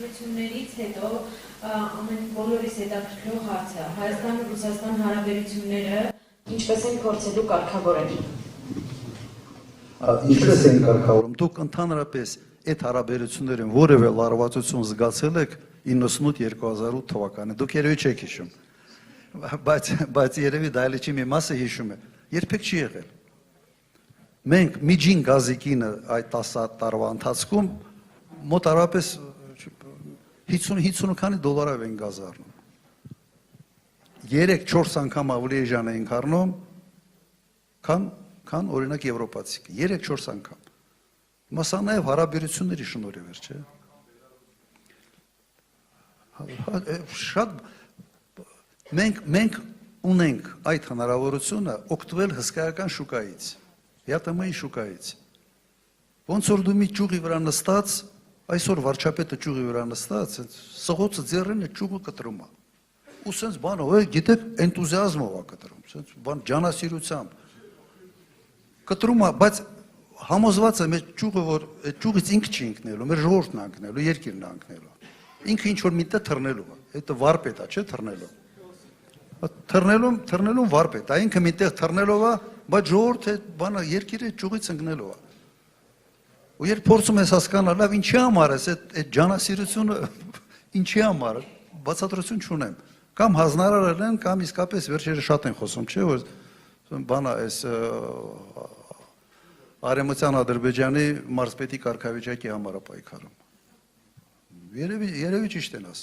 ընտրություններից հետո ամեն բոլորիս հետաքրքրող հարցը Հայաստան-Ռուսաստան հարաբերությունները ինչպես են փորձելու կարգավորել։ Ինչպես են կարգավորում։ Դուք ընդհանրապես այդ հարաբերություններին որևէ լարվածություն զգացել եք 98-2008 թվականին։ Դուք երևի չեք հիշում։ Բայց երևի դայլիչի մի մասը հիշում է։ Երբեք չի եղել։ Մենք միջին գազիկինը այդ 10 տարվա ընթացքում մոտարապես 50 քանի դոլարով են գազ առնում։ 3-4 անգամ ավելի էժան ենք առնում, քան օրինակ եվրոպացիքը, 3-4 անգամ։ Մասա նաև հարաբերությունների շնորհիվ էր, չէ՞։ Շատ մենք ունենք այդ հնարավորությունը օգտվել հսկայական շուկայից, ԵԱՏՄ-ի շուկայից։ Ոնց որ դու մի ճյուղի վրա նստած, այսօր վարչապետը ճյուղի վրա նստած, սղոցը ձեռին է ճյուղը կտրում է։ Ու սենց բանով, գիտեք, էնտուզիազմով է կտրում, սենց բան ջանասիրությամբ։ Կտրում է, բայց համոզված է մեր ճյուղը, որ այդ ճյուղից ինքը չի ընկնելու, մեր ժողովուրդն է ընկնելու, երկիրն է ընկնելու։ Ինքը ինչ որ միտեղ թռնելու է, դա վարպետ է, չէ՞ թռնելու։ Թռնելուն վարպետ է, ինքը միտեղ թռնելով է, բայց ժողովուրդը բանը երկիրը ճյուղից ընկնելու է։ Ու երբ փորձում ես հասկանալ, լավ, ինչի համար է այդ ջանասիրությունը, ինչի համար, բացատրություն չունեմ։ Կամ հանձնարարել են, կամ իսկապես վերջերս շատ են խոսում, չէ՞ որ բանը այս Արևմտյան Ադրբեջանի մարզպետի կարգավիճակի համար է պայքարում։ Երևի ճիշտ են ասում։